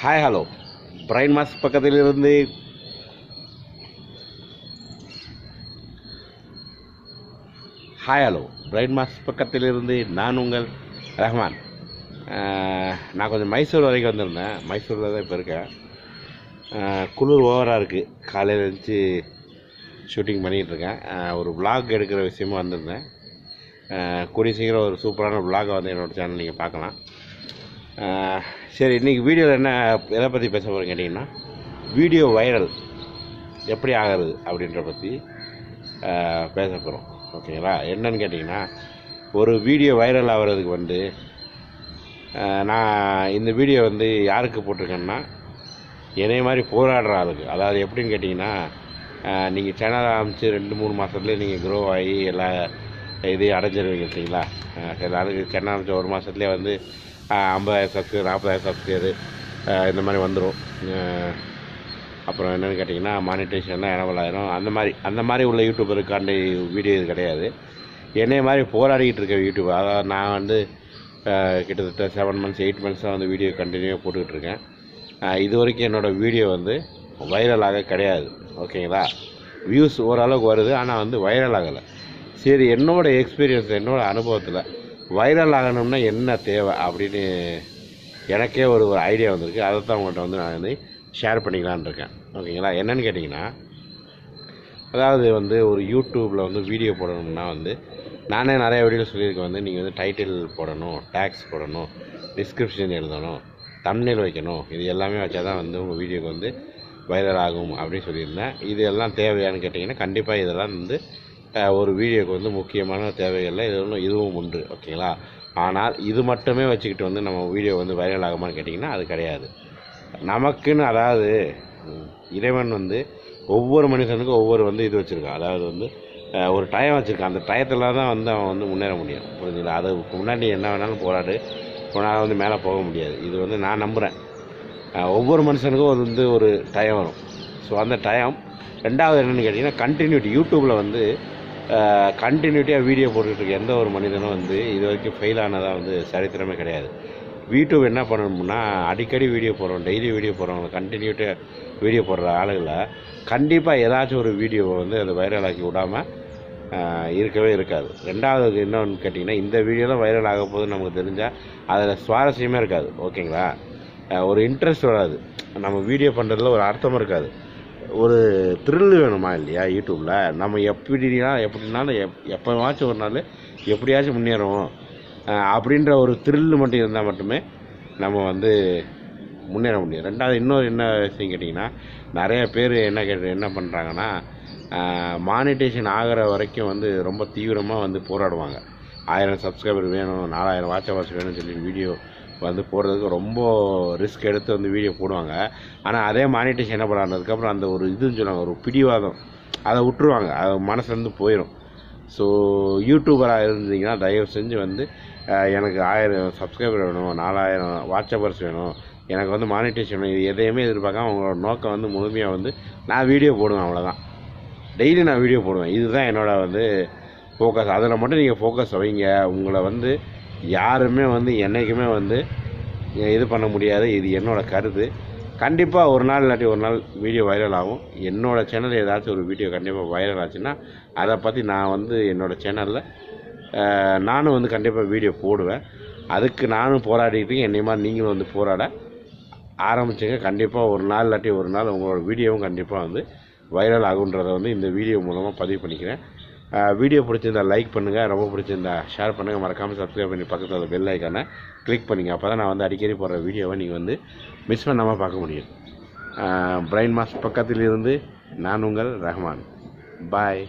Hi hello brain mass பக்கத்திலிருந்து நான் உங்கள் ரஹ்மான். நான் கொஞ்சம் மைசூர் வரைக்கும் வந்திருந்தேன். மைசூரில் தான் இப்போ இருக்கேன். குளிர் ஓவராக இருக்குது. காலையில் எழுந்துச்சு ஷூட்டிங் பண்ணிகிட்ருக்கேன். ஒரு விலாக் எடுக்கிற விஷயமா வந்திருந்தேன். கூடிய சீக்கிரம் ஒரு சூப்பரான விலாகை வந்து என்னோடய சேனல் நீங்கள் பார்க்கலாம். சரி, இன்றைக்கி வீடியோவில் என்ன எதை பற்றி பேச போகிறேன் கேட்டிங்கன்னா, வீடியோ வைரல் எப்படி ஆகிறது அப்படின்ற பற்றி பேச போகிறோம். ஓகேங்களா? என்னன்னு கேட்டிங்கன்னா, ஒரு வீடியோ வைரல் ஆகிறதுக்கு வந்து நான் இந்த வீடியோ வந்து யாருக்கு போட்டிருக்கேன்னா, என்னைய மாதிரி போராடுற ஆளுக்கு. அதாவது எப்படின்னு கேட்டிங்கன்னா, நீங்கள் சேனல் ஆரம்பித்து 2-3 மாதத்துலேயே நீங்கள் க்ரோ ஆகி எல்லா இதையும் அடைஞ்சிருவீங்க. சரிங்களா? சில ஆளுக்கு சேனல் ஆரம்பித்த 1 மாதத்துலேயே வந்து 50,000 சப்ஸ்கிரைபர், 40,000 சப்ஸ்கிரைபர் இந்த மாதிரி வந்துடும். அப்புறம் என்னென்னு கேட்டிங்கன்னா, மானிட்டேஷன்லாம் 70,000 அந்த மாதிரி உள்ள யூடியூபருக்காண்டி வீடியோ இது கிடையாது. என்னைய மாதிரி போராடிக்கிட்டு இருக்க யூடியூப். அதாவது நான் வந்து கிட்டத்தட்ட 7 months 8 months தான் வந்து வீடியோ கண்டினியூவாக போட்டுக்கிட்டு இருக்கேன். இது வரைக்கும் என்னோடய வீடியோ வந்து வைரலாக கிடையாது. ஓகேங்களா? வியூஸ் ஓரளவுக்கு வருது, ஆனால் வந்து வைரல் ஆகலை. சரி, என்னோடய எக்ஸ்பீரியன்ஸ், என்னோடய அனுபவத்தில் வைரல் ஆகணும்னா என்ன தேவை அப்படின்னு எனக்கே ஒரு ஐடியா வந்திருக்கு. அதை தான் உங்கள்கிட்ட வந்து நான் வந்து ஷேர் பண்ணிக்கலான்னு இருக்கேன். ஓகேங்களா? என்னென்னு கேட்டிங்கன்னா, அதாவது வந்து ஒரு யூடியூப்பில் வந்து வீடியோ போடணும்னா வந்து நானே நிறைய வீடியோவில் சொல்லியிருக்கேன். வந்து நீங்கள் வந்து டைட்டில் போடணும், டேக்ஸ் போடணும், டிஸ்கிரிப்ஷன் எழுதணும், தம்ப்நெயில் வைக்கணும். இது எல்லாமே வச்சா தான் வந்து உங்கள் வீடியோக்கு வந்து வைரல் ஆகும் அப்படின்னு சொல்லியிருந்தேன். இது எல்லாம் தேவையானு கேட்டிங்கன்னா, கண்டிப்பாக இதெல்லாம் வந்து ஒரு வீடியோக்கு வந்து முக்கியமான தேவைகளில் இதுவும் உண்டு. ஓகேங்களா? ஆனால் இது மட்டுமே வச்சுக்கிட்டு வந்து நம்ம வீடியோ வந்து வைரல் ஆகுமான்னு கேட்டிங்கன்னா, அது கிடையாது. நமக்குன்னு, அதாவது இறைவன் வந்து ஒவ்வொரு மனுஷனுக்கும் ஒவ்வொரு வந்து இது வச்சுருக்கான். அதாவது வந்து ஒரு டைம் வச்சுருக்கான். அந்த டயத்தில் தான் வந்து அவன் வந்து முன்னேற முடியும். புரிஞ்சுங்களா? அதுக்கு முன்னாடி என்ன வேணாலும் போராடு, போனால் வந்து மேலே போக முடியாது. இது வந்து நான் நம்புகிறேன். ஒவ்வொரு மனுஷனுக்கும் வந்து ஒரு டைம் வரும். ஸோ அந்த டைம். ரெண்டாவது என்னென்னு கேட்டிங்கன்னா, கண்டினியூட்டி. யூடியூப்பில் வந்து கண்டினியூட்டியாக வீடியோ போட்டுக்கிட்டு எந்த ஒரு மனிதனும் வந்து இது வரைக்கும் ஃபெயில் ஆனதாக வந்து சரித்திரமே கிடையாது. யூடியூப் என்ன பண்ணணும்னா, அடிக்கடி வீடியோ போடுறோம், டெய்லி வீடியோ போடுறவங்க, கண்டினியூட்டியாக வீடியோ போடுற ஆளுகளை கண்டிப்பாக ஏதாச்சும் ஒரு வீடியோவை வந்து அதை வைரல் ஆக்கி விடாமல் இருக்கவே இருக்காது. ரெண்டாவது என்னன்னு கேட்டிங்கன்னா, இந்த வீடியோ தான் வைரல் ஆக போகுதுன்னு நமக்கு தெரிஞ்சால் அதில் சுவாரஸ்யமே இருக்காது. ஓகேங்களா? ஒரு இன்ட்ரெஸ்ட் வராது. நம்ம வீடியோ பண்ணுறதுல ஒரு அர்த்தம் இருக்காது. ஒரு த்ரில் வேணுமா இல்லையா? யூடியூப்பில் நம்ம எப்படினாலும் எப்போவாச்சும் ஒரு நாள் எப்படியாச்சும் முன்னேறுவோம் அப்படின்ற ஒரு த்ரில் மட்டும் இருந்தால் மட்டுமே நம்ம வந்து முன்னேற முடியும். ரெண்டாவது இன்னொரு என்ன விஷயம் கேட்டிங்கன்னா, நிறைய பேர் என்ன பண்ணுறாங்கன்னா, மானிட்டேஷன் ஆகிற வரைக்கும் வந்து ரொம்ப தீவிரமாக வந்து போராடுவாங்க. 1000 சப்ஸ்கிரைபர் வேணும், 4000 வாட்ச் ஹவர்ஸ் வேணும்னு சொல்லி வீடியோ வந்து போடுறதுக்கு ரொம்ப ரிஸ்க் எடுத்து வந்து வீடியோ போடுவாங்க. ஆனால் அதே மானிட்டேஷன் என்ன பண்ணாதுக்கப்புறம் அந்த ஒரு இதுன்னு சொல்லுவாங்க, ஒரு பிடிவாதம், அதை விட்டுருவாங்க. அது மனசுலேருந்து போயிடும். ஸோ யூடியூபராக இருந்தீங்கன்னா தயவு செஞ்சு வந்து எனக்கு 1000 சப்ஸ்கிரைபர் வேணும், 4000 வாட்ச் ஹவர்ஸ் வேணும், எனக்கு வந்து மானிட்டேஷன் வேணும், இது எதையுமே எதிர்பார்க்காம அவங்களோட நோக்கம் வந்து முழுமையாக வந்து நான் வீடியோ போடுவேன். அவ்வளோதான். டெய்லி நான் வீடியோ போடுவேன். இதுதான் என்னோட வந்து ஃபோக்கஸ். அதில் மட்டும் நீங்கள் ஃபோக்கஸ் வைங்க. உங்களை வந்து யாருமே வந்து என்றைக்குமே வந்து இது பண்ண முடியாது. இது என்னோடய கருத்து. கண்டிப்பாக ஒரு நாள் இல்லாட்டி ஒரு நாள் வீடியோ வைரல் ஆகும். என்னோடய சேனலில் ஏதாச்சும் ஒரு வீடியோ கண்டிப்பாக வைரல் ஆச்சுன்னா அதை பற்றி நான் வந்து என்னோடய சேனலில் நானும் வந்து கண்டிப்பாக வீடியோ போடுவேன். அதுக்கு நானும் போராடிட்டு என்னை மாதிரி நீங்களும் வந்து போராட ஆரம்பிச்சுங்க. கண்டிப்பாக ஒரு நாள் இல்லாட்டி ஒரு நாள் உங்களோட வீடியோவும் கண்டிப்பாக வந்து வைரல் ஆகுன்றதை வந்து இந்த வீடியோ மூலமாக பதிவு பண்ணிக்கிறேன். வீடியோ பிடிச்சிருந்தா லைக் பண்ணுங்கள், ரொம்ப பிடிச்சிருந்தா ஷேர் பண்ணுங்கள், மறக்காமல் சப்ஸ்கிரைப் பண்ணி பக்கத்தில் பெல் ஐக்கானை கிளிக் பண்ணிங்க. அப்போ தான் நான் வந்து அடிக்கடி போடுற வீடியோவை நீங்கள் வந்து மிஸ் பண்ணாமல் பார்க்க முடியும். பிரைன் மாஸ் பக்கத்தில் இருந்து நான் உங்கள் ரஹ்மான். பாய்.